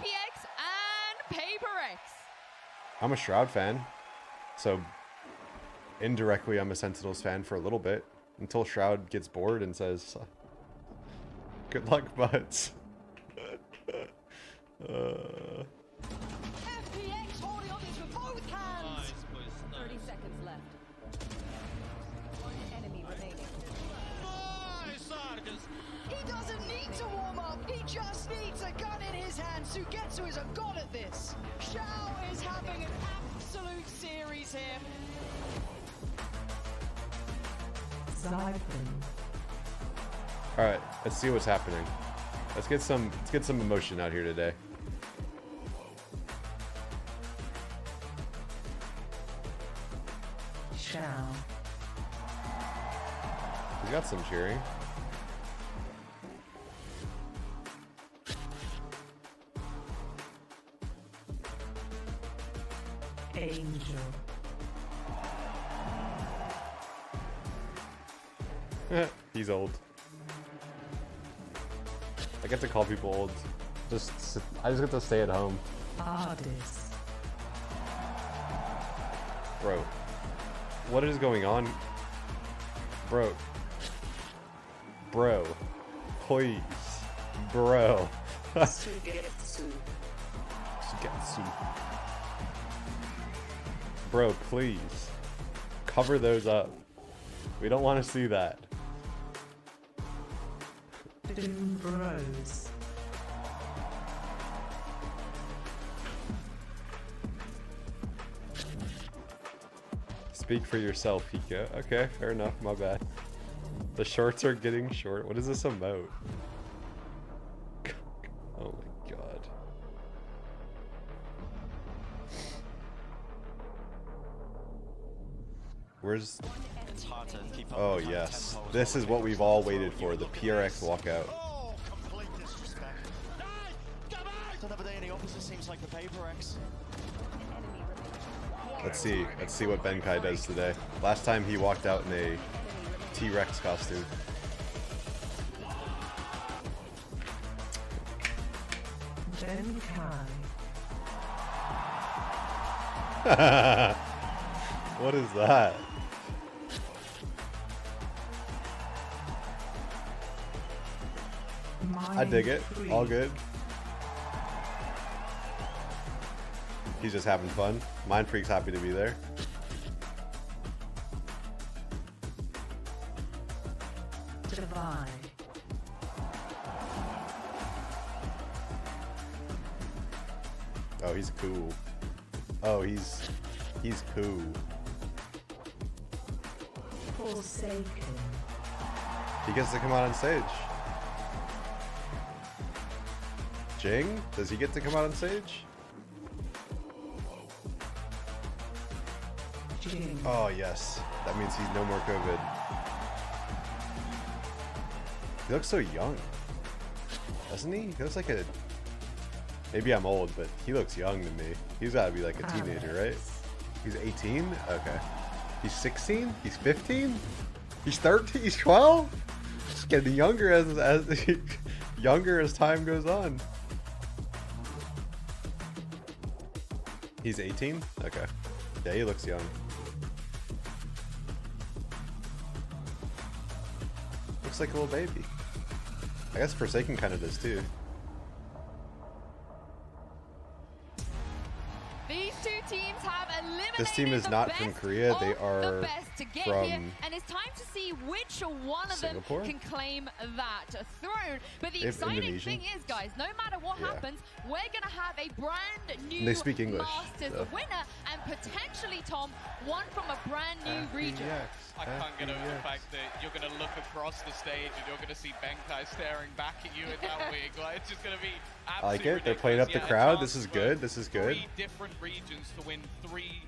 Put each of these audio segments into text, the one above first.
FPX and PRX. I'm a Shroud fan, so indirectly I'm a Sentinels fan for a little bit, until Shroud gets bored and says, good luck, buds. FPX holding on this with both hands. 30 seconds left. One enemy remaining. He doesn't need to warm up. He just needs a gun in his hand. Sugetsu is a god at this. Shao is having an absolute series here. Alright, let's see what's happening. Let's get some emotion out here today. Shao. We got some cheering. Angel. He's old. I get to call people old. I just get to stay at home. Artist. Bro. What is going on? Bro. Bro. Please. Bro. Sugetsu. Sugetsu. Bro, please. Cover those up. We don't want to see that. Doom Bros. Speak for yourself, Hiko. Okay, fair enough. My bad. The shorts are getting short. What is this emote? Oh my god. Where's... Oh yes. This is what we've all waited for. The PRX walkout. Oh, complete disrespect. Another day in the opposite seems like the PRX. Let's see what Benkai does today. Last time he walked out in a T-Rex costume. Benkai. What is that? I dig it. All good. He's just having fun. Mind Freak's happy to be there. Divide. Oh, he's cool. Oh, he's cool. Forsaken. He gets to come out on stage. Jing? Does he get to come out on stage? Jing. Oh, yes. That means he's no more COVID. He looks so young. Doesn't he? He looks like a... Maybe I'm old, but he looks young to me. He's gotta be like a teenager, right? He's 18? Okay. He's 16? He's 15? He's 13? He's 12? He's getting younger as younger as time goes on. He's 18? Okay. Yeah, he looks young. Looks like a little baby. I guess Forsaken kind of does too. These two teams have eliminated This team is the not best from Korea. They of are the best to get from here, and it's time to see which one of Singapore? them can claim that throne. But the They have exciting Indonesian? thing is, guys, no matter what Yeah. happens, we're gonna have a brand new They speak English, Masters so. winner, and potentially, Tom, one from a brand new region. I can't get over the fact that you're going to look across the stage and you're going to see Benkai staring back at you in that wig. Like, it's just going to be I like absolutely it. They're playing up the ridiculous. crowd. A This is chance good. for This is good. 3 different regions to win 3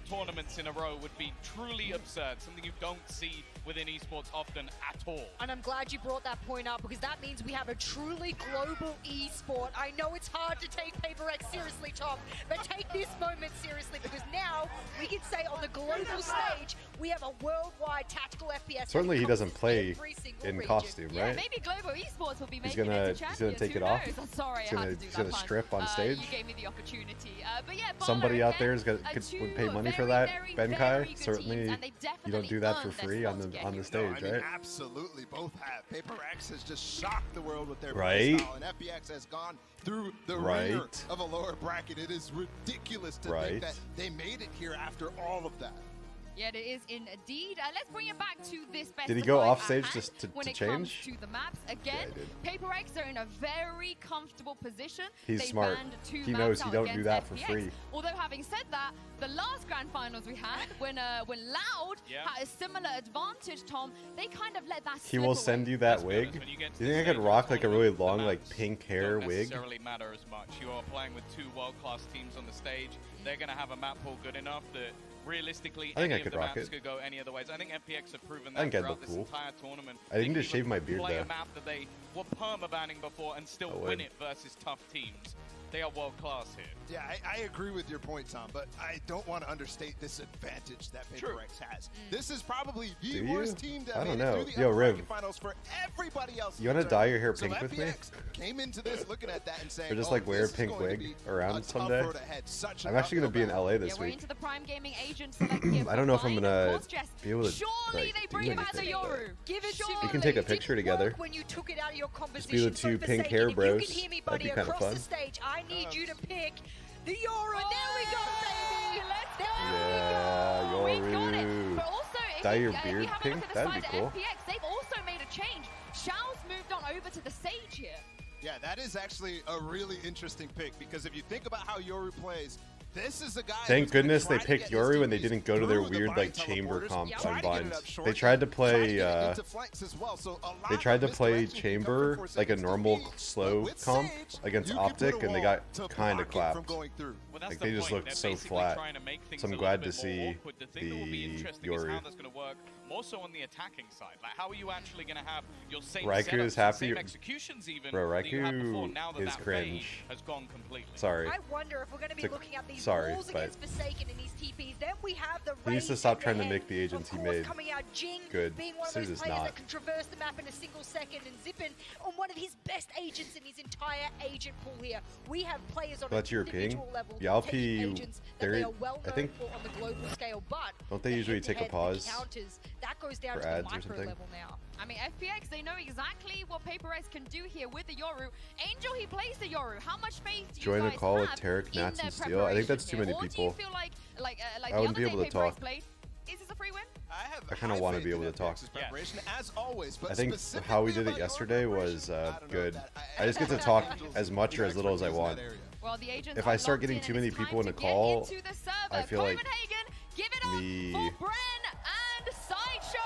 tournaments in a row would be truly absurd, something you don't see within esports often at all. And I'm glad you brought that point up, because that means we have a truly global esport. I know it's hard to take PRX seriously, Tom, but take this moment seriously, because now we can say on the global stage we have a worldwide tactical FPS. Certainly he doesn't play in costume, Yeah, right? maybe Global Esports will be He's making it to gonna champions. take Who it off. knows? I'm sorry, He's I gonna- had to do he's that gonna pun. strip on stage. You gave me the opportunity. But yeah, Somebody Valorant out there again, would pay money for very, that. very, Ben very Kai, good certainly teams, and they you definitely don't do that for earned their free on spot to get the here. stage, I mean, right? absolutely, both have. PRX has just shocked the world with their Right. play style, and FPX has gone through the Right. ringer of a lower bracket. It is ridiculous to Right. think that they made it here after all of that. Yeah, it is indeed. Let's bring it back to this best Did he of go five off at stage hand just to when it change? comes to the maps. Again, Yeah, he PRX are in a very comfortable position. He's They smart. banned 2 He maps knows out you don't do against that for FPX. free. Although having said that, the last grand finals we had, when Loud had a similar advantage, Tom, they kind of let that slip He will away. send you that Let's be honest, wig. when you get to Do you this think I could stage of rock like a really tournament, the long, like maps pink hair don't wig? necessarily matter as much. You are playing with 2 world-class teams on the stage. They're going to have a map pool good enough that realistically I think I any could of the rock maps it. could go any other ways. I think FPX have proven I think that I'd throughout look this cool. entire tournament. I need They to can shave even my beard, play though. a map that they were perma-banning before and still I win would. it versus tough teams. They are world-class here. Yeah, I agree with your point, Tom, but I don't want to understate this advantage that PRX has. This is probably the Do you? worst team that I made don't it know. through the Yo, upper Riv. bracket finals for everybody else. You in the wanna dye tournament. your hair So pink with me? FPX came into this looking at that and saying, Or just oh, like wear this is pink going to wig be around a tough someday? road ahead. Such an I'm actually gonna be in uphill LA battle. this Yeah, we're week. into the Prime Gaming agent select here. I don't know if I'm for gonna Course, Jess. be able to, Surely like, they do bring him as a anything, Yoru. Give it Surely. to We can take a It didn't picture together. work when you took it out of your be the composition. two So for pink sake, hair if bros. you can hear me, That'd buddy, be kinda across fun. the stage, I need you to pick the Yoru. Oh, There we go, baby. Let's go. Yeah, We got it. Yoru. But also, if Dye you, your if beard you have a pink? look at the That'd side be cool. of FPX, they've also made a change. Shao's moved on over to the stage here. Yeah, that is actually a really interesting pick, because if you think about how Yoru plays, this is a guy. Thank who's gonna goodness try they to picked get his Yoru and they teammates didn't go to their through the weird bind like chamber teleporters, comp try on to get it Buns. up short, They tried to try to play get it into flanks as well. So a lot they of tried to play misdirection can come chamber from 4 like a seconds to normal beat, but slow with comp Sage, against you can put Optic a and they wall got to kind of block it from clapped. going through. Well, that's Like, the they just point. looked They're so basically flat. trying to make things So I'm a glad little to bit more see awkward. The thing that will be the interesting is how Yoru. that's going to work, more so on the attacking side. Like, how are you actually going to have your same Raikou setups, is happy. same executions even Bro, that you had before, Raikou now that is that cringe. phase has gone completely. Sorry. I wonder if we're going to be It's a- looking at these sorry, walls but against Forsaken in these TPs. Then we have the He needs to Raze stop trying to head-to-head. make the agents Of he course, made coming out Jing good. being one of Suit those is players not. that can traverse the map in a single second, and Zippin on one of his best agents in his entire agent pool here. We have players on That's an European. individual level Yeah, I'll taking pee agents that they very- are well I known think- for on the global scale, but Don't they the usually take a head-to-head, the pause counters, that goes down for to the ads or micro something? level now. I mean, FPX, they know exactly what PRX can do here with the Yoru. Angel, he plays the Yoru. How much faith do Join you a guys call with have Tarek, in Nats, their and Steel. I think that's too preparation many here? Or people. do you feel like I the wouldn't other be able day to PRX talk. played, is this a free win? I kinda wanna be able to talk. Preparation, as always, but I think specifically how we did it about your yesterday was preparation, I don't know good. that- I just get to talk as much or as little as I want. Well, the agents If are I start locked getting in too and many it's people time in a to get call, into the server. I feel like Copenhagen, give it up me- for Bren and Sideshow.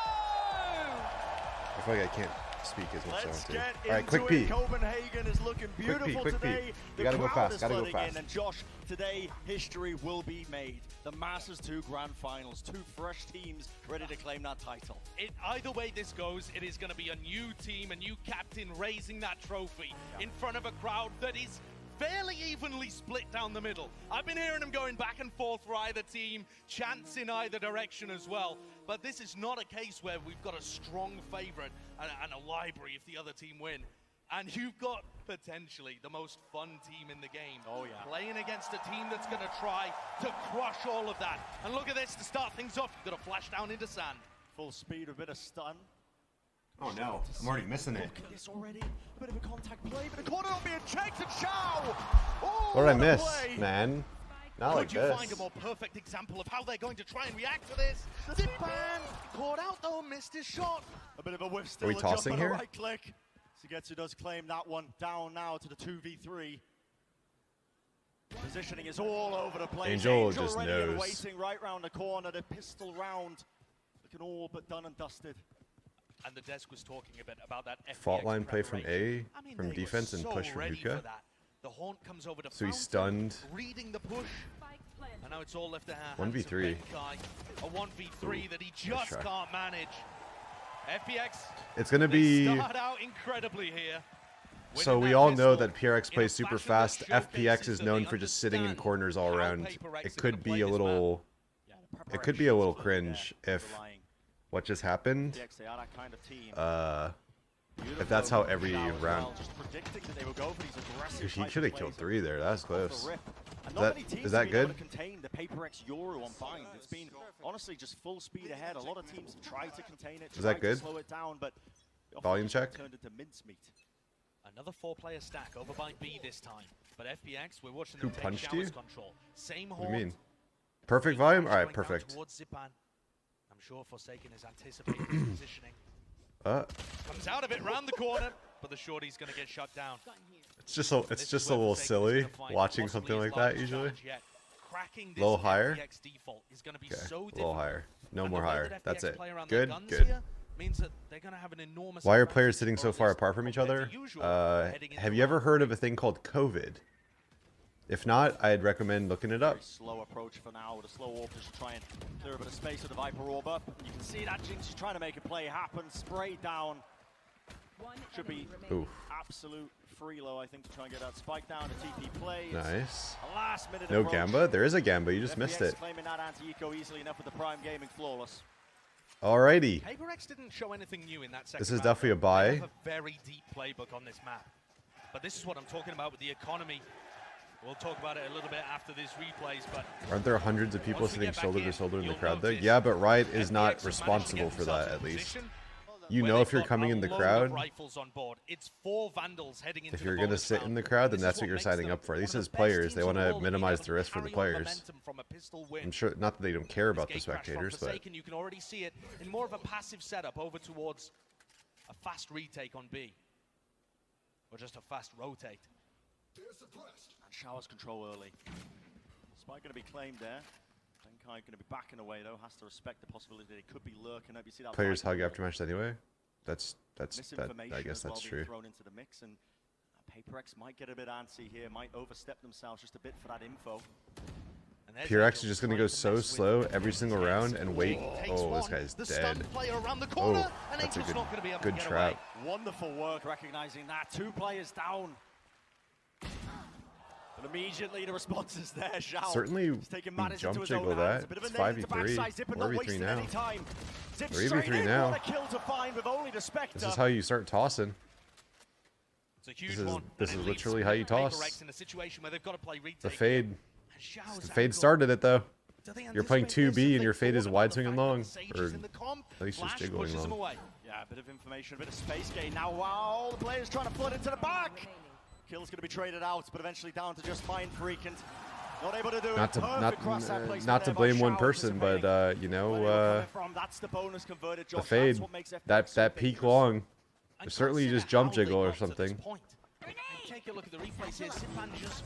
I feel like I can't speak as much as I Let's want to. get All right, into quick it. pee. Copenhagen is looking beautiful quick pee. today. We gotta go crowd fast, is gotta go flooding fast. in, and Josh, today history will be made. The Masters 2 Grand Finals, 2 fresh teams ready to claim that title. Either way this goes, it is going to be a new team, a new captain raising that trophy in front of a crowd that is fairly evenly split down the middle. I've been hearing them going back and forth for either team, chants in either direction as well. But this is not a case where we've got a strong favorite and a library if the other team win. And you've got potentially the most fun team in the game. Oh, yeah. Playing against a team that's going to try to crush all of that. And look at this to start things off. You've got to flash down into sand. Full speed, a bit of stun. Oh no, I'm already missing it. Look at this already. A bit of a contact play, but the corner not being checked, and Shao! Oh, What did I a miss, play. man? Not like Could you find a this. more perfect example of how they're going to try and react to this? Zipan caught out though, missed his shot. A bit of a whiff still. we a jump tossing and a here? right click. Sugetsu does claim that one. Down now to the 2v3. Positioning is all over the place. Angel just ready and knows. waiting right round the corner. The pistol round. Looking all but done and dusted. And the desk was talking a bit about that FPX Fault line play from preparation. A, I mean, from they were defense and so push from ready Hookah. for that. The haunt comes over to So he Fountain, stunned. reading the push. And now it's all left to hand. 1v3. A 1v3 that he just can't manage. FPX. It's gonna be. Start out incredibly here. So we all know that PRX plays super fast. FPX is known for just sitting in corners all around. It could be a little. It could be a little cringe if what just happened. If that's how every round. He should have killed 3 there. That's close. Is that good? It's been honestly just full speed ahead. A lot of teams have tried to contain it. Is that good? Slow it down, but volume check. Turned into mincemeat. Another 4-player stack over by B this time. But FPX, we're watching Who them take punched you? control. Same What do you mean? Perfect volume? Alright, perfect. I'm sure Forsaken is anticipating his positioning. Comes out of it round the corner, but the shorty's gonna get shut down. It's just a little silly watching something like that usually. A little higher? Okay, a little higher. No more higher. That's it. Good, good. Why are players sitting so far apart from each other? Have you ever heard of a thing called COVID? If not, I'd recommend looking it up. Very slow approach for now with a slow orb just to try and clear a bit of space with the Viper orb up. You can see that Jinx is trying to make a play happen. Spray down. Should be absolute free low, I think, to try and get that spike down. A TP play. Nice. Last minute no approach. Gamba? There is a Gamba, you just missed it. Claiming that anti-eco easily enough with the Prime Gaming flawless. Alrighty. PRX didn't show anything new in that second This is round. definitely a buy. They have a very deep playbook on this map. But this is what I'm talking about with the economy. We'll talk about it a little bit after these replays, but aren't there hundreds of people sitting shoulder to shoulder in the crowd though? Yeah, but Riot is not responsible for that, at least. You know if you're coming in the crowd, if you're going to sit in the crowd, then that's what you're signing up for. At least as players, they want to minimize the risk for the players. I'm sure, not that they don't care about the spectators, but... You can already see it in more of a passive setup over towards a fast retake on B. Or just a fast rotate. And Showers control early. Spike going to be claimed there. Benkai going to be backing away though. Has to respect the possibility that he could be lurking up. You see that players hug after match anyway. That I guess that's true. Thrown into the mix, and PRX might get a bit antsy here. Might overstep themselves just a bit for that info. PRX is just going to go so slow every single round and wait. Oh, this guy's dead. Oh, that's a good trap. Wonderful work recognizing that. 2 players down. But immediately the response is there. Shao certainly jump jiggle that. It's 5v3. 4v3 now. 3v3 now. This is how you start tossing. This is literally how you toss. The fade. The fade started it though. You're playing 2B and your fade is wide swinging long. Or at least just jiggling long. Yeah, a bit of information, a bit of space gain. Now, wow, the player's trying to flood into the back. Kill's going to be traded out, but eventually down to just Mind Freak and not able to do it. Not to blame one person, but you know, the fade, that peak long, certainly just jump jiggle or something.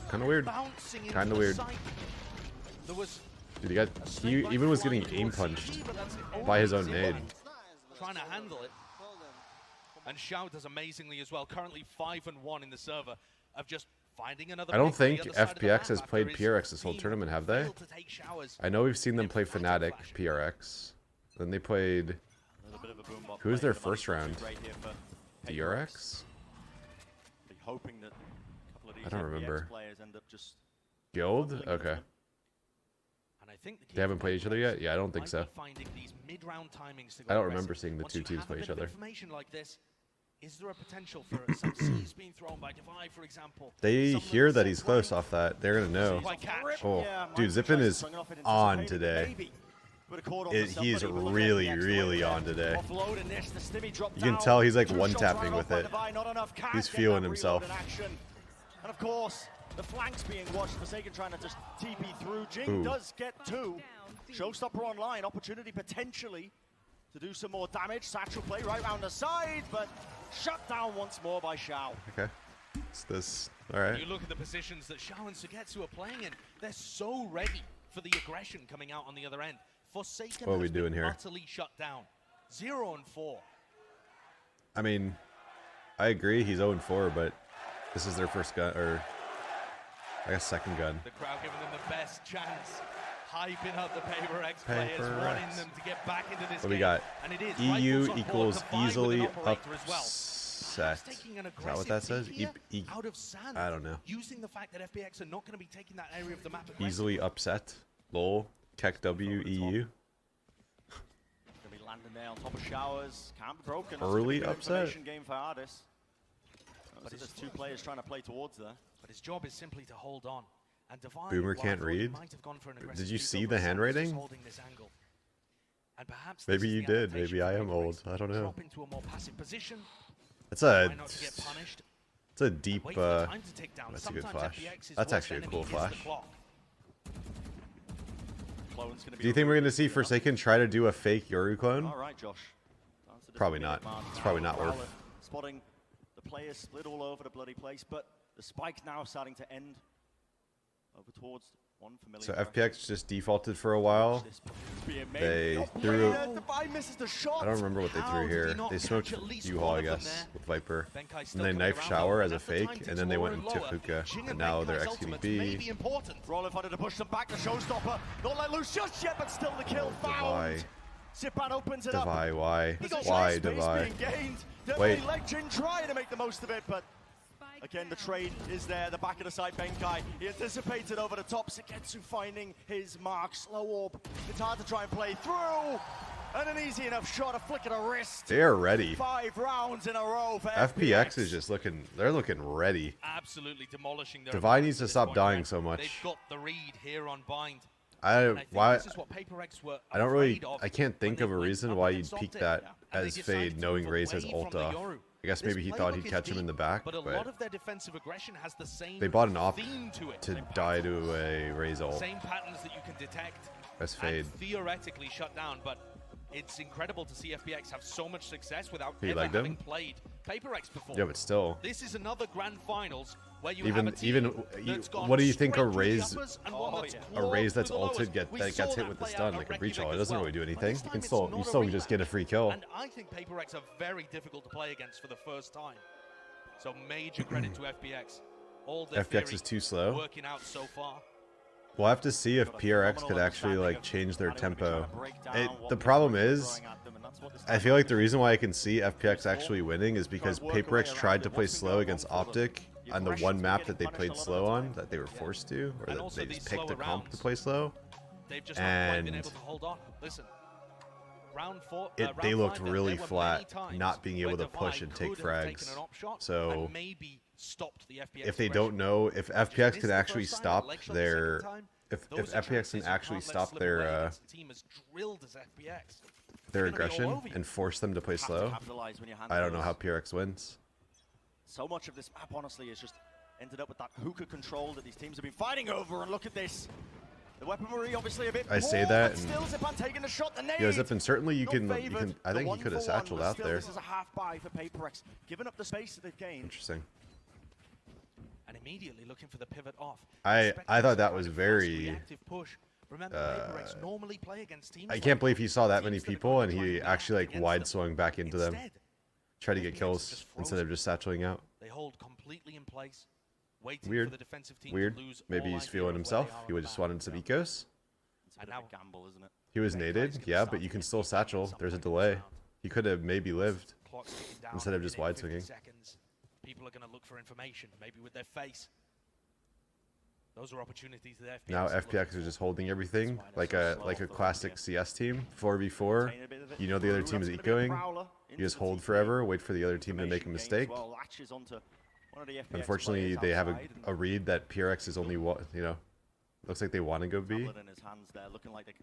Kind of weird. Kind of weird. Dude, he even was getting aim punched by his own nade. Trying to handle it. And Xiao does amazingly as well. Currently 5-1 in the server of just finding another. I don't think FPX has played PRX this whole tournament, have they? I know we've seen them play Fnatic PRX. Then they played. Who was their first round? DRX? I don't remember. Guild? Okay. They haven't played each other yet? Yeah, I don't think so. I don't remember seeing the 2 teams play each other. Is there a potential for some C's being thrown by Divide, for example? They hear that he's close off that. They're going to know. Oh, dude, Zippin is on today. He is really, really on today. You can tell he's like one-tapping with it. He's feeling himself. And of course, the flanks being watched. Forsaken trying to just TP through. Jing does get 2. Showstopper online. Opportunity potentially to do some more damage. Satchel play right around the side, but shut down once more by Xiao. Okay. It's this. All right. You look at the positions that Xiao and Sugetsu are playing in. They're so ready for the aggression coming out on the other end. Forsaken what are we doing here? Utterly shut down. 0-4. I mean, I agree he's 0-4, but this is their first gun, or I got second gun. The crowd giving them the best chance, hyping up the PRX players, wanting them to get back into this What game. we got? And it is EU rifles on board equals combined with easily an operator as well. upset. Is Taking an that what that says? aggressive peek here out of sand, I don't know. Using the fact that FPX are not going to be taking that area of the map Easily upset. Lol. Keck W EU. Gonna be landing there on top of showers. Can't be broken. Early That's a good upset. information game for Ardis. But there's two players trying to play towards there. But his job is simply to hold on. And Divine, Boomer while can't I thought he read. might have gone for an aggressive Did you peek see over the sand, handwriting? just holding this angle. And perhaps Maybe this is you the did. adaptation Maybe I for am PRX. old. I don't know. Drop into a more passive position. It's a. Try not to get punished. It's a deep. Wait for the time to tick down. That's a good Sometimes flash. FPX's That's worst actually a enemy cool is the flash. clock. Clone's gonna be Do you think we're gonna see Forsaken try to do a fake Yoru clone? All right, Josh. Probably not. It's probably not worth. Spotting the players split all over the bloody place, but the spike's now starting to end over towards one familiar. So FPX just defaulted for a while. They threw. I don't remember what they threw here. They smoked U-Haul, I guess, with Viper. And they knifed Shower as a fake, and then they went into Hookah. And now they're exiting B. Rollo wanted to push them back. The showstopper not let loose just yet, but still the kill found. Sipan opens it up. Why? He got Why space Divide? being gained. Wait. Definitely Legend trying to make the most of it, but again, the trade is there. The back of the side, Benkai. He anticipated over the top. Seketsu finding his mark. Slow orb. It's hard to try and play through. And an easy enough shot, a flick of the wrist. They're ready. 5 rounds in a row for FPX is just looking. They're looking ready. Absolutely demolishing their Divide needs to opponents at stop this dying point. so much. They've got the read here on Bind. Why? This is what PRX were I don't really. afraid of I can't think when of a they went reason up why against you'd peek Optic. that And they as decided Fade, to knowing move Raze has away from ult the off. Yoru. I guess This maybe he thought he'd playbook catch is him in the deep, back, but a but lot of their defensive aggression has the same they bought an op theme to it. to die to a Raze ult Same patterns that you can detect as Fade. and theoretically shut down, but it's incredible to see FPX have so much success without You ever like having them? played PRX before. Yeah, but still. This is another grand finals where you Even- have a team even- that's gone what do you think a straight through the Raze- uppers and one that's A clawed Raze through that's the lowers. ulted We that saw gets hit that with the play stun out like a at breach ult. It Reykjavik doesn't as really do well. But anything. this You time can it's still not a just get a free kill. And I think PRX are very difficult to play against for the first time. So major credit to FPX. All their FPX theory is too slow. working out so far. We'll have to see if PRX could actually like change their tempo. The problem is, I feel like the reason why I can see FPX actually winning is because PRX tried to play slow against Optic on the one map that they played slow on, that they were forced to, or that they just picked a comp to play slow. They've just not quite been And able to hold on. Listen, round four, they round looked five, really there were flat, many times not being able where to push Divide and take could have taken frags. an op shot So and maybe stopped the FPX if they aggression. don't know, if Just FPX missed can the actually first time, stop leg shot the their, second time, if those are FPX chances can you actually can't let stop slip away their against a team as drilled as FPX. their They're gonna be all aggression over you. and force them to play Have to slow, capitalize when your hand I don't know goes. how PRX wins. So much of this map, honestly, is just ended up with that hookah control that these teams have been fighting over. And look at this. The weaponry obviously a bit I say poor, that but and- still Zipan taking the shot, the nade. Yeah, Zip, and certainly you Not can, favoured. I The think he could have 1-for-1, satcheled but out still, there. This is a half buy for PRX, giving up the space that they've gained. Interesting. And immediately looking for the pivot off. I thought that Expecting was some very, reactive push. Remember, PRX normally play against teams I like can't believe he saw that many teams that are people gonna and try he and actually react like against wide them. swung back into them. Instead, Try to get FPX kills just instead of frozen. just satcheling out. They hold completely in place, waiting Weird. for the defensive team Weird. to lose Maybe all he's idea feeling of where himself. they are He on would the just map. wanted some ecos. It's a bit And of now- a gamble, isn't it? He was Benkai is naded, gonna yeah, start but you to can get still deep into satchel. this There's a upper delay. round. He could have maybe lived. Clock's ticking down, instead of a just minute, wide 50 swinging. seconds. People are going to look for information, maybe with their face. Those are opportunities that FPX Now are looking FPX is for. just holding everything That's why like they're a so like slow a for classic them, CS team, 4v4. Taking a bit of it You know the other through. team is That's gonna be a ecoing. prowler You into just the hold TP. forever, wait for the other team to make a Information gained mistake. as well, latches onto one of the FPX Unfortunately, players they have outside and a read that PRX is only what, you know, looks like they want to go B. tablet in his hands there, looking like they're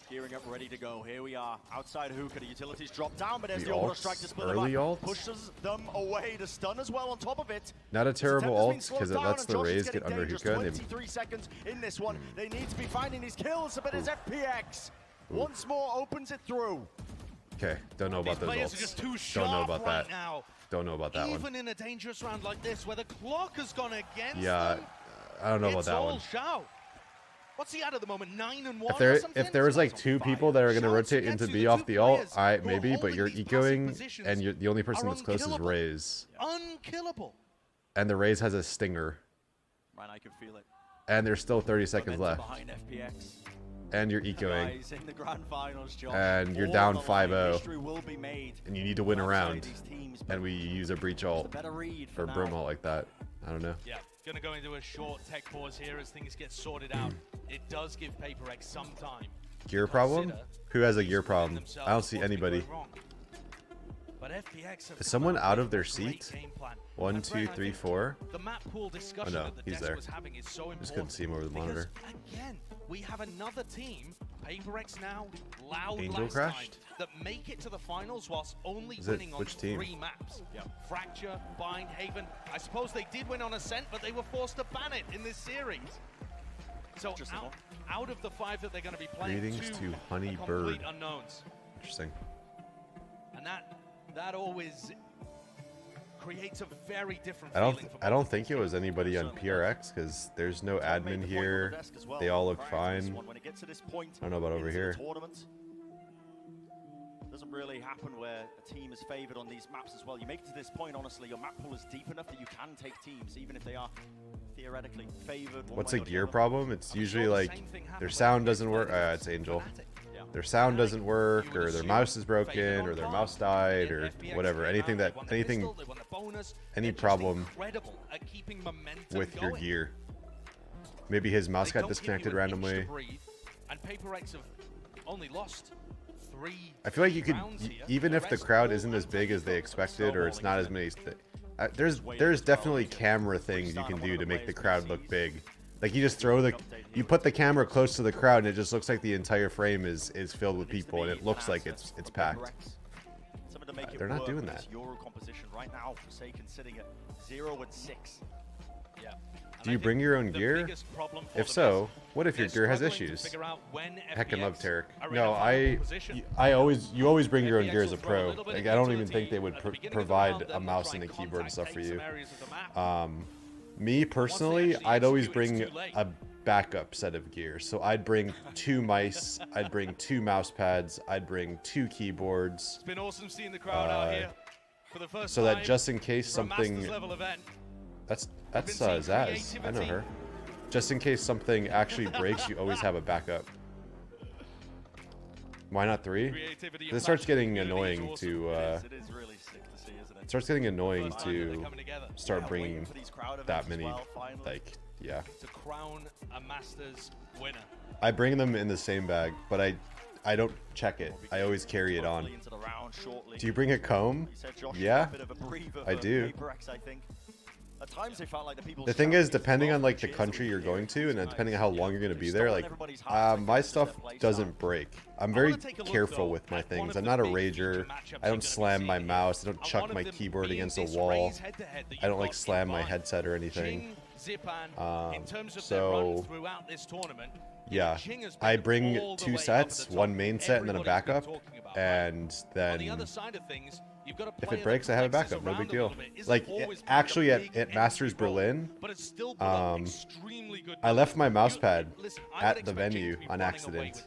gearing up, ready to go. Here we are, outside hookah. The utilities drop down, but there's The the auto ults, strike to split them early up. ults? Pushes them away. The stun as well on top of it. Not a This terrible attempt has been ult slowed because it down, lets and the Josh is Raze getting get under dangerous. hookah. And 23 seconds in this one. They need to be finding these kills, but it's FPX. Once more opens it through. okay, don't know These about those players are just too ults. sharp Don't know about right that. now. Don't know about that Even one. in a dangerous round like this, where the clock has gone against Yeah, them, I don't know about it's that all one. Shao. What's he at the moment? 9-1 If there was like two people that are gonna rotate into B off the ult, alright, maybe, but you're ecoing, and you're the only person that's close is unkillable. Raze, Unkillable. and the Raze has a stinger. Right, I can feel it. And there's still 30 seconds left. Behind FPX. And you're ecoing. Guys, in the grand finals, Josh, and you're all down on the line. 5-0. History will be made And you need to win a outside round. these teams, And we use a breach ult. better read for Or now. brim ult like that. I don't know. Yeah, gonna go into a short tech pause here as things get sorted out. It does give PRX some time. Gear problem? Who has a gear problem? I don't see anybody. But FPX Is someone out of their seat? game plan. 1, 2, 3, 4. The map pool discussion Oh no, that the he's desk there. was having is so important. Just couldn't see him over the monitor. Because, again, we have another team, PRX now, loud Angel last crashed? time, that make it to the finals whilst only Is it- winning on which team? 3 maps. Fracture, Bind, Haven. I suppose they did win on Ascent, but they were forced to ban it in this series. So out of the 5 that they're going to be playing, Greetings 2 to Honey are Bird. complete unknowns. Interesting. And that always creates a very different I feeling for don't think it was anybody on PRX because there's no admin here. They all look fine. When it gets to this point, I don't know about over into the here. tournament, doesn't really happen where a team is favored on these maps as well. You make it to this point, honestly, your map pool is deep enough that you can take teams, even if they are theoretically favored. What's a gear problem? It's usually like their sound doesn't work. It's Angel. Their sound doesn't work, or their mouse is broken, or their mouse died, or whatever. Any problem with your gear. Maybe his mouse got disconnected randomly. And PRX have only lost 3 I feel like you could, rounds here. even if the crowd isn't as big as they expected, or it's not as many. There's definitely camera things you can do to make the crowd look big. Like you just you put the camera close to the crowd, and it just looks like the entire frame is filled with people, and it looks like it's packed. They're not doing that. Euro composition right now, Forsaken sitting at 0-6. Yeah. Do you bring your own gear? If so, what if your gear has issues? Heckin' love Tarek. No, you always bring your own gear as a pro. Like I don't even think they would provide a mouse and a keyboard and stuff for you. Me personally, I'd always bring a backup set of gear. So I'd bring 2 mice, I'd bring 2 mouse pads, I'd bring 2 keyboards. It's been awesome seeing the crowd out here for the first so that time just in case for a something Masters level event. that's Zaz. I know her. Just in case something actually breaks, you always have a backup. Why not 3? This starts getting annoying to it is really sick to see, isn't it? it starts getting annoying to start bringing that many, like, yeah. To crown a Masters winner. I bring them in the same bag, but I don't check it. I always carry it on. Do you bring a comb? Yeah, I do. At times they felt like The thing is, depending on like the country you're going to, and then depending on how long you're going to be there, like my stuff doesn't break. I'm very careful with my things. I'm not a rager. I don't slam my mouse. I don't chuck my keyboard against a wall. I don't like slam my headset or anything. So yeah, I bring 2 sets, 1 main set and then a backup, and then if it breaks, I have a backup. No big deal. Like actually at Masters Berlin, I left my mouse pad at the venue on accident,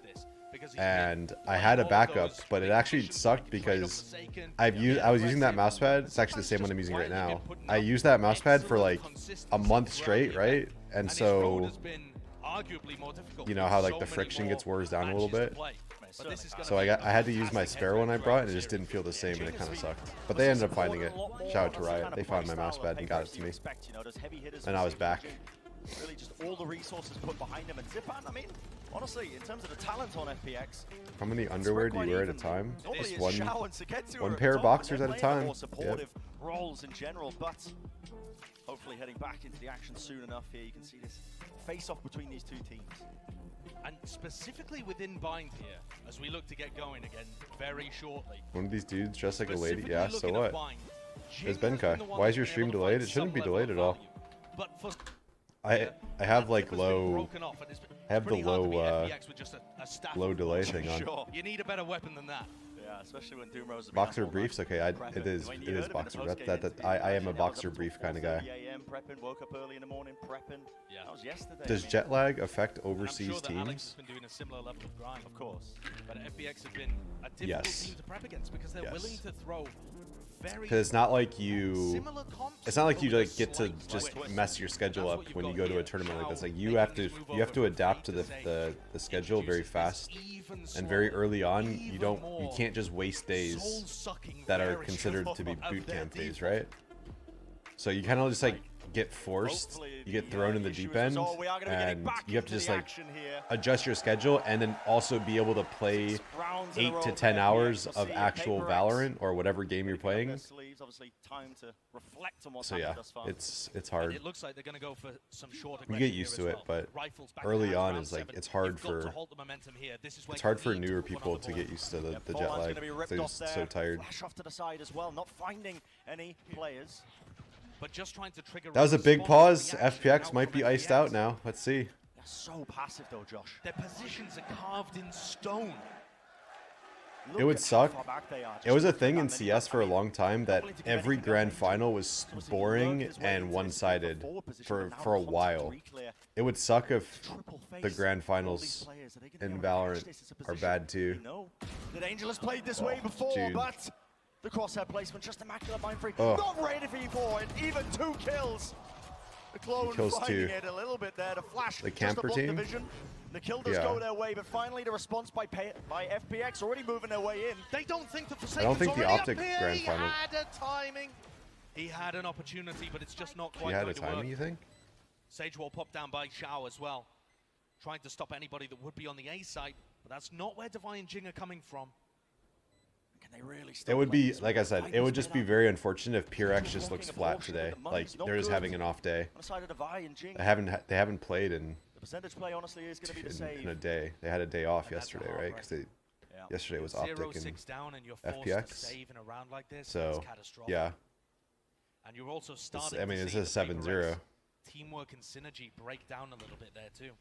and I had a backup, but it actually sucked because I was using that mouse pad. It's actually the same one I'm using right now. I used that mouse pad for like a month straight, right? And so, you know how like the friction gets wears down a little bit. So I had to use my spare one I brought, and it just didn't feel the same, and it kind of sucked. But they ended up finding it. Shout out to Riot. They found my mouse pad and got it to me, and I was back. Really, just all the resources put behind him, and Zipan, I mean, honestly, in terms of the talent on FPX, how many underwear do you wear at a time? Just one pair of but boxers they're at a playing time. more supportive roles in general, but hopefully heading back into the action soon enough here. You can see this face-off between these 2 teams. And specifically within Bind here, as we look to get going again very shortly. One of these dudes dressed like a lady. Yeah, so what? There's Benkai. Why is your stream delayed? It shouldn't be delayed at all. I have like low. I have the low delay thing on. You need a better weapon than that. Yeah, especially when Doomrose Boxer briefs, okay. It is boxer. I am a boxer brief kind of guy. Prepping, woke up early in the morning, prepping. Yeah, that was yesterday. Does jet lag affect overseas teams? Been doing a similar level of grind, of course. But FPX have been a difficult team to prep against because they're willing to throw because it's not like you like get to just mess your schedule up when you go to a tournament like this. Like you have to adapt to the schedule very fast, and very early on you can't just waste days that are considered to be boot camp days, right? So you kind of just like get forced, you get thrown in the deep end, and you have to just like adjust your schedule and then also be able to play 8 to 10 hours of actual Valorant or whatever game you're playing. So yeah, it's hard. It looks like they're going to go for some short you get used to it, but early on is like it's hard for newer people to get used to the jet lag. They're just so tired. But just trying to trigger. That was a big pause. FPX might be iced out now. Let's see. They're so passive though, Josh. Their positions are carved in stone. It would suck. It was a thing in CS for a long time that every grand final was boring and one-sided for a while. It would suck if the grand finals in Valorant are bad too. That Angel has played this way before, dude. but the crosshair placement just immaculate mind free. Not ready for E4, and even 2 kills. The clone finding it a little bit there to flash the camper just team. Division. The kill does go their way, but finally the response by FPX already moving their way in. They don't think the I don't think the Optic grand final. He had a timing. He had an opportunity, but it's just not quite He had going a to work. timing, you think? Sage wall popped down by Shao as well, trying to stop anybody that would be on the A side, but that's not where Divine and Jing are coming from. It would be, like I said, it would just be very unfortunate if PRX just looks flat today. Like they're just having an off day. They haven't played in a day. They had a day off yesterday, right? Because yesterday was Optic and FPX. So yeah. And you're also starting. I mean, it's a 7-0. Teamwork and synergy break down a little bit there too.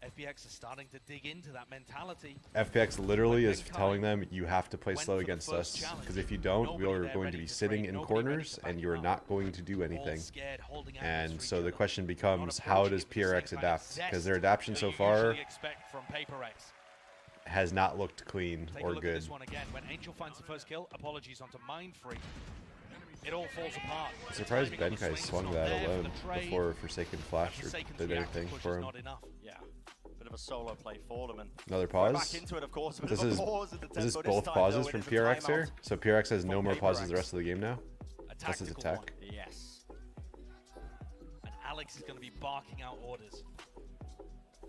FPX is starting to dig into that mentality. FPX literally is telling them you have to play slow against us, because if you don't, we are going to be sitting in corners and you are not going to do anything. And so the question becomes, how does PRX adapt? Because their adaptation so far has not looked clean or good. When Angel finds the first kill, apologies onto Mindfree. It all falls apart. I'm surprised Benkai swung that alone before Forsaken Flash or did anything for him. Yeah, bit of a solo play for them. And another pause. Back into it, of course. Is this both pauses from PRX here? So PRX has no more pauses the rest of the game now? That's his attack. Yes. And Alex is going to be barking out orders.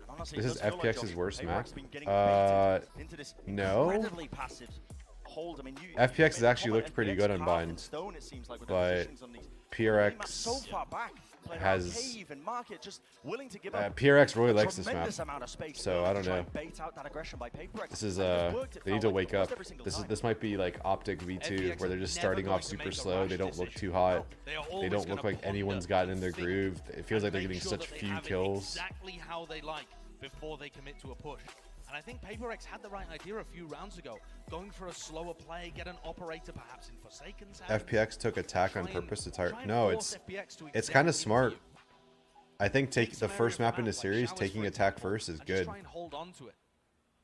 Honestly, this is FPX's worst map? No. FPX has actually looked pretty good on Bind, but PRX has PRX really likes this map, so I don't know. This is they need to wake up. This might be like Optic V2 where they're just starting off super slow. They don't look too hot. They don't look like anyone's gotten in their groove. It feels like they're getting such few kills. Exactly how they like before they commit to a push. And I think PaperX had the right idea a few rounds ago, going for a slower play, get an operator perhaps in Forsaken's hand. FPX took attack on purpose to target. No, it's kind of smart. I think the first map in the series, taking attack first is good. Try and hold on to it.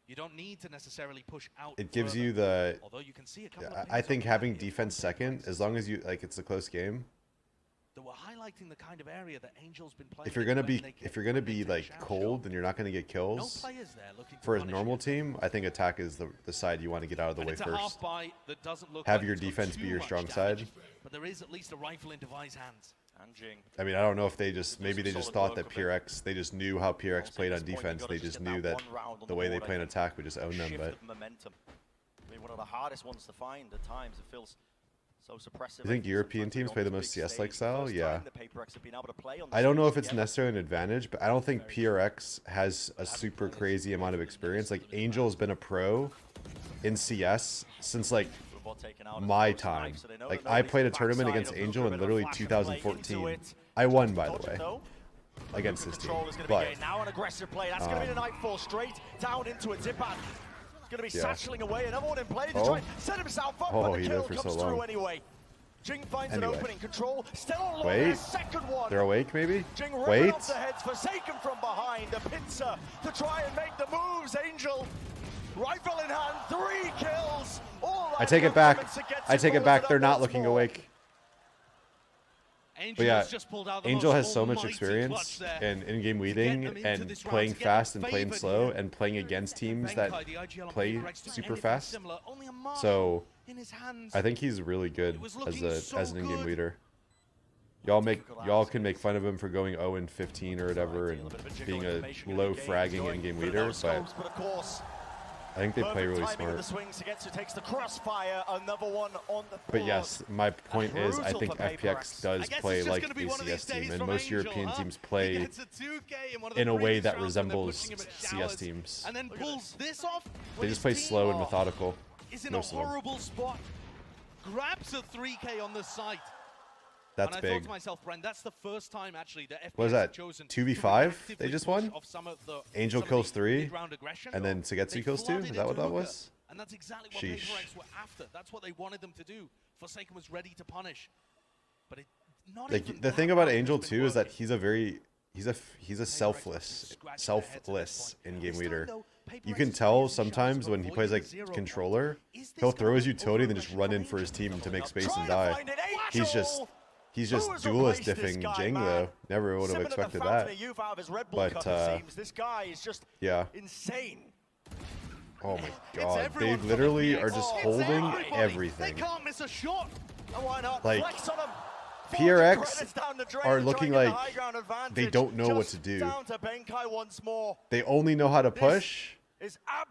You don't need to necessarily push out. It gives you the. Although you can see a couple of I think having defense second, as long as you it's a close game. That we're highlighting the kind of area that Angel's been playing. If you're gonna be like cold and you're not gonna get kills, for a normal team, I think attack is the side you want to get out of the way first. Have your defense be your strong side. But there is at least a rifle in Devi's hands. I mean, I don't know if maybe they just thought that PRX, they just knew how PRX played on defense. They just knew that the way they play an attack would just own them. But one of the hardest ones to find at times. It feels so suppressive. You think European teams play the most CS-like style? Yeah. I don't know if it's necessarily an advantage, but I don't think PRX has a super crazy amount of experience. Like, Angel's been a pro in CS since, like, my time. Like, I played a tournament against Angel in literally 2014. I won, by the way, against this team. But now an aggressive play. That's going to be the Nightfall straight down into a Zipan. Going to be satcheling away. Another one in play to try and set himself up, but the kill comes through anyway. Jing finds an opening. Control still on the second one. They're awake, maybe? Jing right off the heads, Forsaken from behind. The pincer to try and make the moves. Angel Rifle in hand, 3 kills. I take it back. I take it back. They're not looking awake. But yeah, Angel has so much experience in game leading and playing fast and playing slow and playing against teams that play super fast. So I think he's really good as an in-game leader. Y'all can make fun of him for going 0-15 or whatever and being a low fragging in-game leader, but I think they play really smart. But yes, my point is I think FPX does play like a CS team, and most European teams play in a way that resembles CS teams. They just play slow and methodical. Most of them. Grabs a 3K on the site. That's big. I thought to myself, Bren, that's the first time actually that FPX what is that? 2v5 they just won? Angel kills 3, and then Sugetsu kills 2? Is that what that was? And that's exactly what PRX were after. That's what they wanted them to do. Forsaken was ready to punish. But the thing about Angel too is that he's a selfless in-game leader. You can tell sometimes when he plays like controller, he'll throw his utility and then just run in for his team to make space and die. He's just duelist diffing Jing though. Never would have expected that. But yeah. Oh my god, they literally are just holding everything. Like PRX are looking like they don't know what to do. They only know how to push,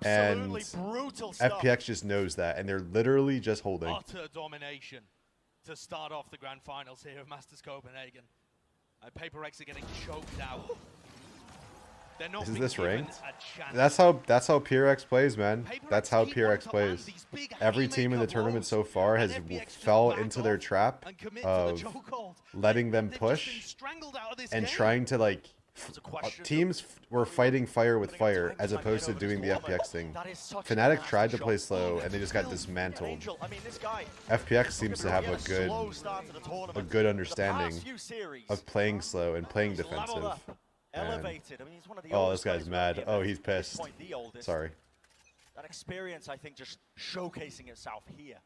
and FPX just knows that, and they're literally just holding. Utter domination to start off the grand finals here of Masters Copenhagen. PRX are getting choked out. They're not Is this ranked? That's how PRX plays, man. That's how PRX plays. Every team in the tournament so far has fell into their trap of letting them push and trying to like teams were fighting fire with fire as opposed to doing the FPX thing. Fnatic tried to play slow and they just got dismantled. FPX seems to have a good understanding of playing slow and playing defensive. And, oh, this guy's mad. Oh, he's pissed. Sorry. That experience, I think, just showcasing itself here.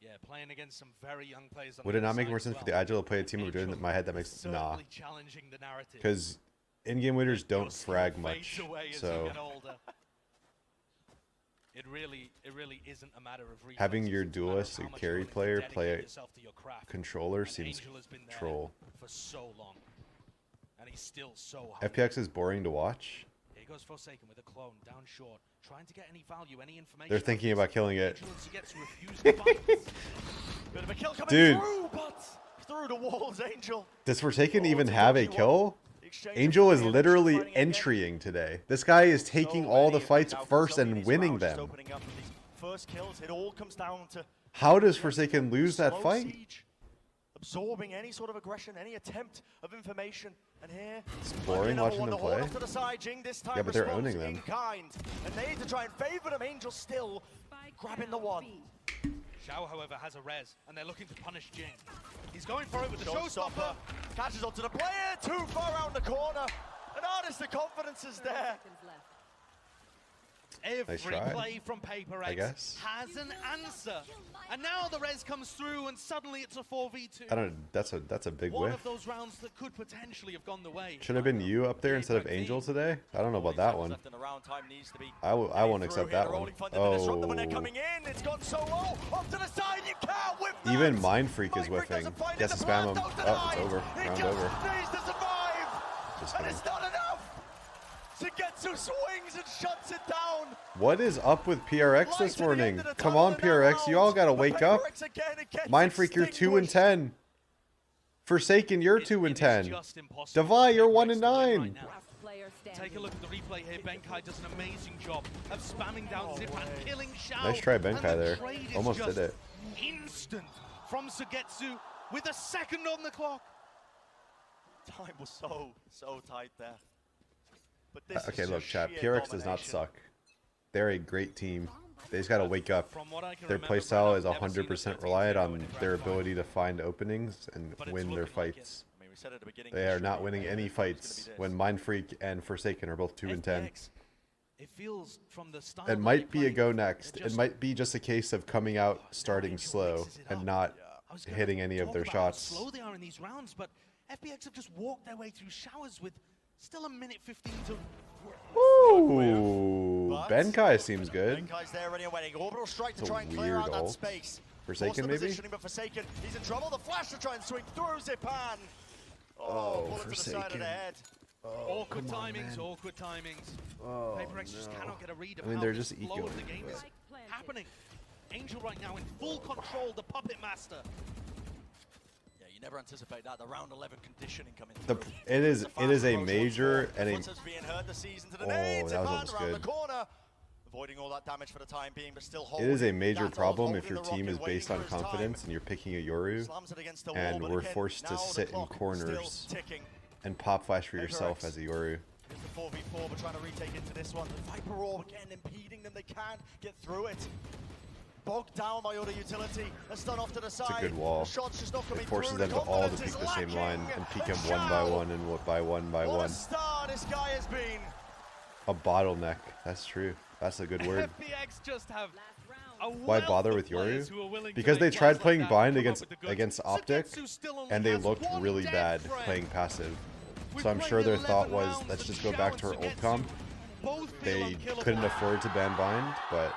Yeah, playing against some very young players. Would it not make more sense for the Agile to play a team of doing in my head that makes nah? Because in-game leaders don't frag much, so it really isn't a matter of having your duelist, a carry player, play a controller seems troll. For so long. And he's still so FPX is boring to watch. Here goes Forsaken with a clone down short, trying to get any value, any information. They're thinking about killing it. Bit of a kill coming dude, through, but through the walls, Angel. Does Forsaken even have a kill? Angel is literally entrying today. This guy is taking all the fights first and winning them. First kills, it all comes down to how does Forsaken lose that fight? Absorbing any sort of aggression, any attempt of information, and here it's boring watching them play. Yeah, but they're owning them. And they need to try and favor them. Angel still grabbing the one. Xiao, however, has a res, and they're looking to punish Jing. He's going for it with the showstopper. Catches onto the player, too far around the corner. And Artist, the confidence is there. Every nice play from PRX has an answer, and now the res comes through, and suddenly it's a 4v2. I don't. That's a big One whiff. of those rounds that could potentially have gone the way. Should have been you up there instead of Angel today. I don't know about that one. I won't accept that one. Oh. Even Mind Freak is whiffing. Guess to spam him. Oh, it's over. Round over. Just kidding. Sugetsu swings and shuts it down. What is up with PRX this morning? Come on, PRX, you all gotta wake up. Mind Freak, you're 2-10. Forsaken, you're 2-10. Devi, you're 1-9. Take a look at the replay here. Benkai does an amazing job of spamming down Zip and killing Xiao. Nice try, Benkai there. Almost did it. Instant from Sugetsu with a second on the clock. Time was so tight there. Okay, look, chat. PRX does not suck. They're a great team. They just gotta wake up. Their playstyle is 100% reliant on their ability to find openings and win their fights. They are not winning any fights when Mind Freak and Forsaken are both 2-10. It feels from the style It might be a go next. It might be just a case of coming out starting slow and not hitting any of their shots. Slow they are in these rounds, but FPX have just walked their way through showers with still a minute 15 to. Ooh, Benkai seems good. Benkai's there ready and waiting. Orbital strike to It's a try and clear weird out that ult. space. Forsaken maybe? But Forsaken, he's in trouble. The flash to try and swing through Zipan. Oh, bullet to the side of Forsaken. the head. Awkward timings, awkward timings. Oh, PaperX just cannot get a read of I mean, how they're this just flow of the ecoing, game but- is happening. Angel right now in full control, the puppet master. Yeah, you never anticipate that. The round 11 conditioning coming The through. it is a major and a Footer's being heard this season to the Oh, nades. that was Zipan almost around the good. corner. Avoiding all that damage for the time being, but still it holding is a major that problem hold, if your holding team the is rocket, based waiting on for his confidence time. and you're picking a Yoru, Slams it against the and wall, but we're again, forced to now the sit in clock corners still ticking. and pop flash for yourself PRX. as a Yoru. Here's the 4v4, but trying to retake into this one. The Viper Orb again impeding them. They can't get through it. Bogged down by other utility. A stun off to the side. It's a good wall. The shot's just not coming It forces through. them The to all to confidence peek is the same line lacking. and peek And him one by Shao, one and by one by what one. a star this guy has been. A bottleneck. That's true. That's a good word. FPX just have a Why wealth bother of with players Yoru? who are willing to Because they make tried plays playing like that, blind come up with the goods. against Optic, Sugetsu still only and they has looked one really dead bad friend. playing passive. We've So I'm played sure their 11 thought was, rounds let's and just go Shao back and to our old Sugetsu comp. both feel They unkillable. couldn't afford to ban blind, but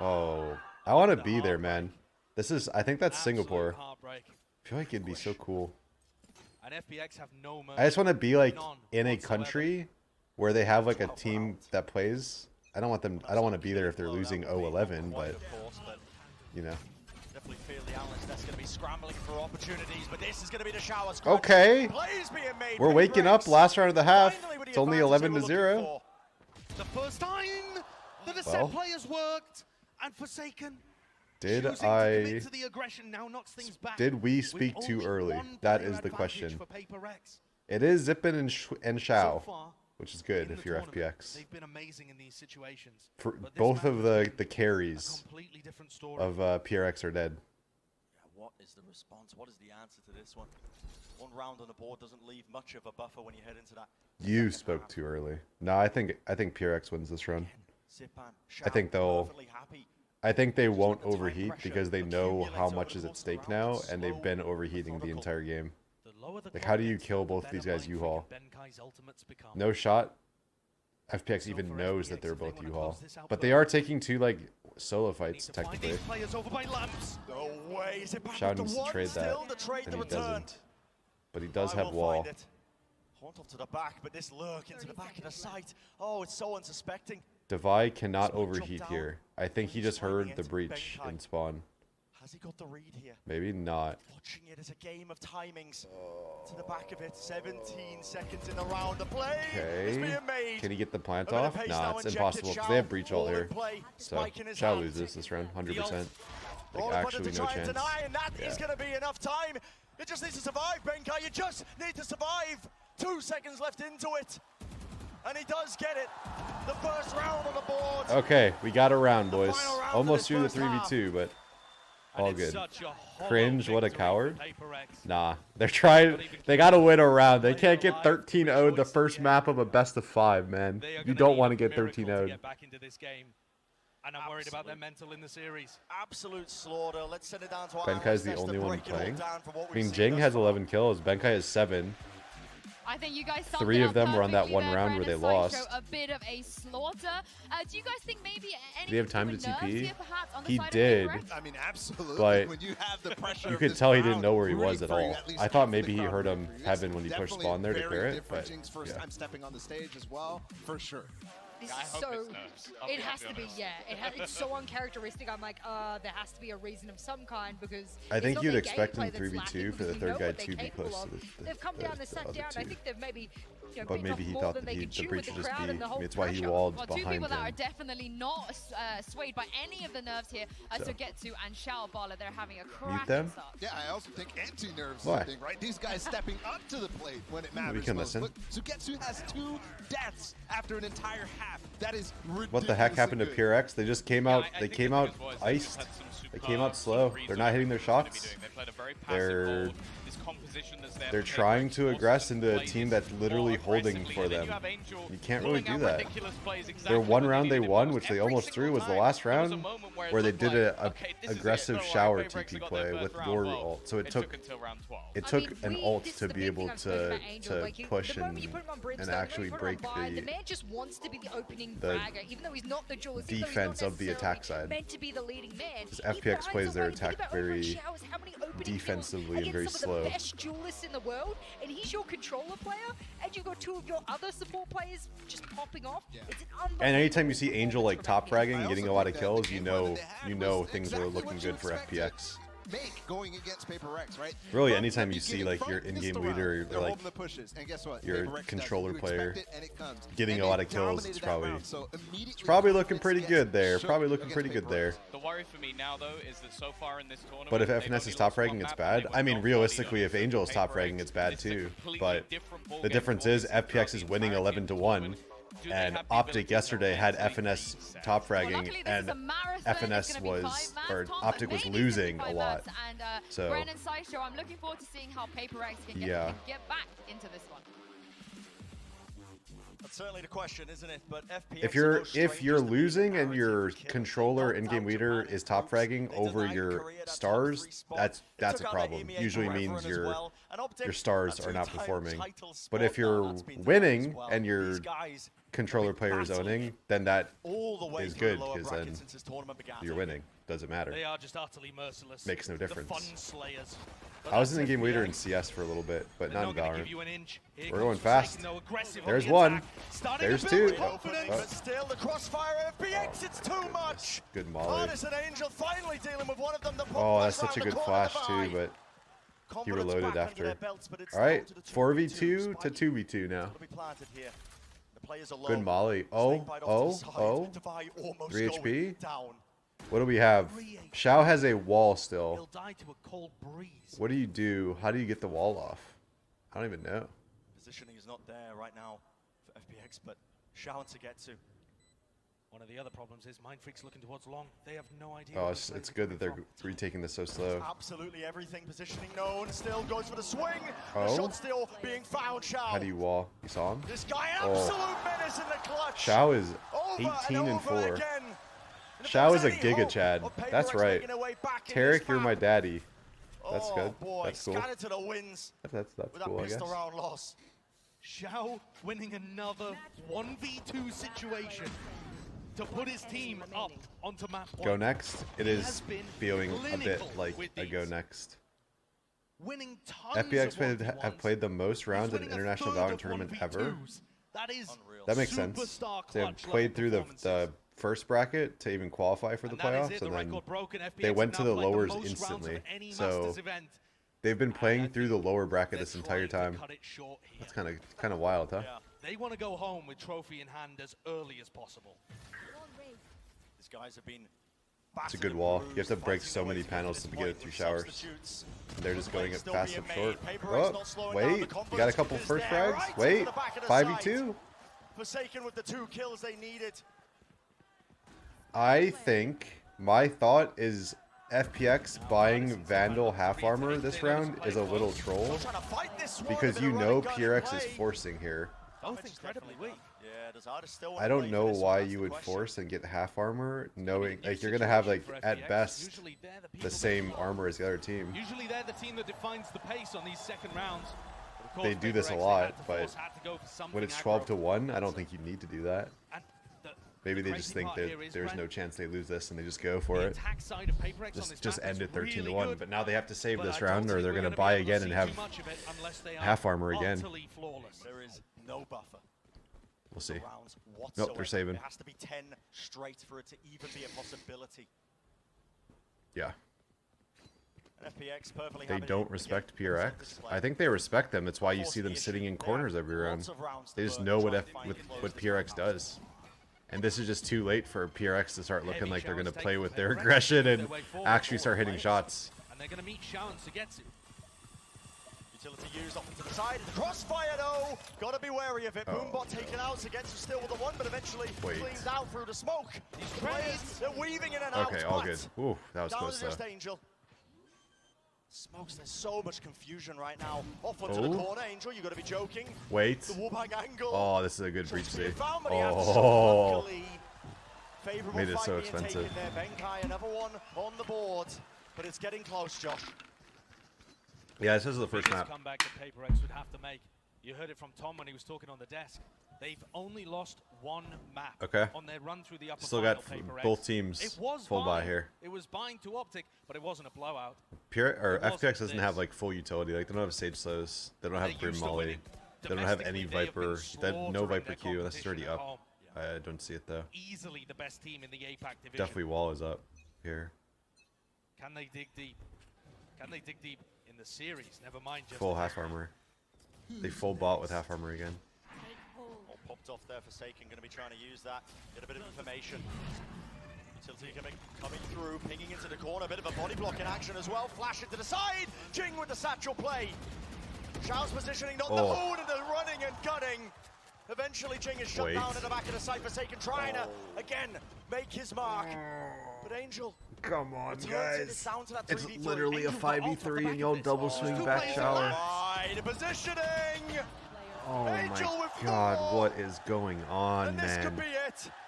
oh, I want to be there, man. This is, I think that's Absolute Singapore. heartbreak. I feel like it'd be so cool. And FPX have no mercy. I just want to be like None in a whatsoever. country where they have like a team that plays. I don't want to be there if they're losing 0-11, but Of course, but you know. definitely feel the analyst that's going to be scrambling for opportunities, but this is going to be the shower. Okay. Plays being made. We're waking up PRX last round of the half. finally with the It's only advantage they 11 were to looking 0. for. The first time that the Well. set players worked and Forsaken. Did choosing to I commit to the aggression now knocks things back did we with speak too only early? one That player is the advantage question. for PaperX. It is Zippin and So Shao, far, which is good in if the you're tournament, FPX. They've been amazing in these situations. For But this both match of has the been carries a completely different story. of PRX are dead. Yeah, what is the response? What is the answer to this one? One round on the board doesn't leave much of a buffer when you head into that. You second spoke half. too early. No, I think PRX wins this run. Zipan, I think they'll- perfectly happy. I think they Just won't let the time overheat pressure because they know accumulate how over much the is at course of the stake round. now, It's and they've slow, been overheating the methodical. entire game. The lower the Like, how do clock you gets, kill the both better these guys mind U-Haul? freak Benkai's ultimates become. No shot. FPX So even for knows that FPX, they're if they both wanna U-Haul. close this out But they perfect, are taking two, like, solo they need fights, to find technically. these players over by lamps. No way. Zipan Shao with the needs to one trade that, still to trade and the he return. doesn't. But he does I have will wall. find it. Haunt off to the back, but this lurk into the back of the sight. Oh, it's so unsuspecting. Devi cannot Smoke drop overheat down. here. I think he just Swinging heard the into breach Benkai. in spawn. Has he got the read here? Maybe not. Watching it as a game of timings. To the back of it, 17 seconds in the round. The play is Okay. being made. Can he get the plant A bit of off? pace Nah, now it's injected. impossible because Shao they have breach ult all in here. play. So Spike in his Shao hand. loses this round, 100%. Rolling Like, button actually to no try and chance. deny, and that is Yeah. going to be enough time. It just needs to survive, Benkai. You just need to survive. 2 seconds left into it. And he does get it. The first round on the board. Okay, we got a round, The boys. final round of Almost this through the first half. 3v2, but all And it's good. such a hollow Cringe, what a victory for coward. PaperX. Nah, they're trying. They gotta win a round. They can't get 13-0'd the first map of a best of 5, man. They are You gonna don't need want a to get miracle to 13-0'd. get back into this game. And I'm worried about their mental in the series. Absolute slaughter. Let's send it down to our Benkai's the analysts only to one break it all playing. down from what I we've mean, seen Jing thus has far. 11 kills. Benkai has 7. I think you guys summed 3 it of up them were on that perfectly one there, round Bren, where they a sideshow, lost. A bit of a slaughter. Do you guys think maybe any Did he have time to nerves TP? here, perhaps, on the He side of did. PRX? I mean, absolutely. But when you have the pressure, You of could this tell he didn't crowd know where he rooting was at for you, all. at least I half thought of the maybe he crowd heard rooting him for you. Heaven when he pushed Definitely spawn there to very clear it, different. but Jing's first yeah. time stepping on the stage as well, for sure. This I is hope so. it's nerves. I'll It be has to be, honest. yeah. It's so uncharacteristic. I'm like, there has to be a reason of some kind because I it's think not you'd their expect in gameplay that's 3v2 lacking for the because we third know guy what they're to be capable close of. to the They've come down, they sat other down. I two. think they've maybe But bitten maybe off he more thought than that they could the chew breach with would the just crowd be. and the I whole mean, it's why he pressure. walled Well, two behind people that are him. definitely not swayed by any of the nerves here. So. Sugetsu and Shao Bala, they're having a cracking them? start. Yeah, I also think anti-nerves Why? something, right? These guys stepping up to the plate when it matters can most. listen. Look, Sugetsu has 2 deaths after an entire half. That is ridiculously What the heck happened to good. PRX? They just came Yeah, out. I They think came the out thing is, boys, they just iced. had some They came out superb slow. reads They're on not hitting their what they're gonna be shots. doing. They played a very passive They're hold. This this composition that's there. They're trying to aggress into a team that's literally holding for them. You can't really do that. Their one round they won, which they almost threw, was the last round where they did a aggressive shower TP play with your ult. So it took an ult to be able to push and actually break the man just wants to be the opening fragger, even though he's not the duelist, defense of the attack side. Meant to be the leading man. Because FPX plays their attack very defensively and very slow. The best duelists in the world, and he's your controller player, and you've got two of your other support players just popping off. Yeah. It's an unbelievable. And anytime you see Angel like top fragging and getting a lot of kills, you know things are looking good for FPX. Going against PRX, right? Really, anytime you see like your in-game leader or like your PRX controller player getting and a lot of kills, it's probably looking pretty good there. Probably looking pretty good there. The worry for me now, though, is that so far in this tournament, but if FNS is top fragging, it's bad. I mean, realistically, if Angel is top fragging, it's bad too. But the difference is FPX is winning 11-1. And Optic yesterday had FNS top fragging, and FNS was, or Optic was losing a lot. So Bren and Sideshow, I'm looking forward to seeing how PRX can get back into this one. That's certainly the question, isn't it? But FPX if you're losing and your controller in-game leader is top fragging over your stars, that's a problem. Usually means your stars are not performing. But if you're winning and your controller player is owning, then that is good, because then you're winning. Doesn't matter. They are just utterly merciless. Makes no difference. The fun slayers. I was an in-game leader in CS for a little bit, but not in Valorant. We're going fast. There's one. There's two. But still, the crossfire FPX, it's too much. Good molly. Angel finally dealing with one of them. Oh, that's such a good flash too, but he reloaded after. All right, 4v2 to 2v2 now. Good molly. Oh. 3 HP. What do we have? Xiao has a wall still. What do you do? How do you get the wall off? I don't even know. Positioning is not there right now for FPX, but Xiao wants to get to. One of the other problems is Mind Freak's looking towards long. They have no idea. Oh, it's good that they're retaking this so slow. Absolutely everything positioning known. Still goes for the swing. Oh. The shot still being found. Xiao. How do you wall? You saw him? This guy, absolute menace in the clutch. Xiao is 18-4. Xiao is a Giga Chad. That's right. Tarek, you're my daddy. That's good. Boy, that's cool. To the wins that's cool, I guess. Loss. Xiao winning another 1v2 situation to put his team up onto map 1. Go next. It is feeling a bit like a go next. Winning tons FPX have played the most rounds in an international Valorant tournament ever. That makes sense. They have played through the first bracket to even qualify for the playoffs, and then they went to the lowers instantly. So they've been playing through the lower bracket this entire time. That's kind of wild, huh? They want to go home with trophy in hand as early as possible. These guys have been. It's a good wall. You have to break so many panels to get it through showers. And they're just going it fast up short. Oh, wait. You got a couple first frags? Wait. 5v2. Forsaken with the 2 kills they needed. I think my thought is FPX buying Vandal half armor this round is a little troll, because you know PRX is forcing here. Incredibly weak. I don't know why you would force and get half armor, knowing like you're gonna have like at best the same armor as the other team. Usually they're the team that defines the pace on these second rounds. They do this a lot, but when it's 12-1, I don't think you need to do that. Maybe they just think that there's no chance they lose this and they just go for it. Just end it 13-1. But now they have to save this round, or they're going to buy again and have half armor again. There is no buffer. We'll see. Nope, they're saving. It has to be 10 straight for it to even be a possibility. Yeah. FPX perfectly they don't respect PRX. I think they respect them. It's why you see them sitting in corners every round. They just know what PRX does. And this is just too late for PRX to start looking like they're going to play with their aggression and actually start hitting shots. And they're going to meet Sharon to get to. Utility used off to the side. Crossfire though. Got to be wary of it. Boombot taken out. Segetsu still with the one, but eventually cleans out through the smoke. These players, they're weaving in and out. Okay, all good. Ooh, that was close though. Angel. Smokes, there's so much confusion right now. Off onto the corner, Angel, you got to be joking. Wait. The wallbang angle. Oh, this is a good breach save. Oh. Made it so expensive. There. Benkai, another one on the board, but it's getting close, Josh. Yeah, this is the first map. Comeback that PRX would have to make. You heard it from Tom when he was talking on the desk. They've only lost one map on their run through the upper Still final. got both teams full buy here. It was buying to Optic, but it wasn't a blowout. FPX doesn't have like full utility. Like they don't have Sage Slows. They don't have Grim Molly. They don't have any Viper. They have no Viper Q. That's already up. I don't see it though. Easily the best team in the APAC division. Definitely Wall is up here. Can they dig deep? Can they dig deep in the series? Never mind just full half armor. They full bot with half armor again. Oh, popped off there. Forsaken going to be trying to use that. Get a bit of information. Utility coming through, pinging into the corner. A bit of a body block in action as well. Flash into the side. Jing with the satchel play. Xiao's positioning, not the hold, and the running and gutting. Eventually, Jing is shut down in the back of the site. Forsaken trying to, again, make his mark. But Angel. Come on, guys. It's literally a 5v3 and y'all double swing back shower. Right, positioning. Oh my god, what is going on, man?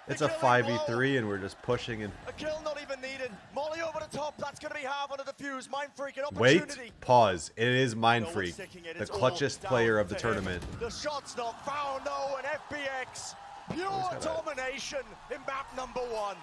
It's a 5v3 and we're just pushing and... A kill not even needed. Molly over the top, that's going to be half on the defuse. Mind Freak, an opportunity. Wait, pause. It is Mind Freak, the clutchest player of the tournament. The shot's not found, no, and FPX. Pure domination in map number 1.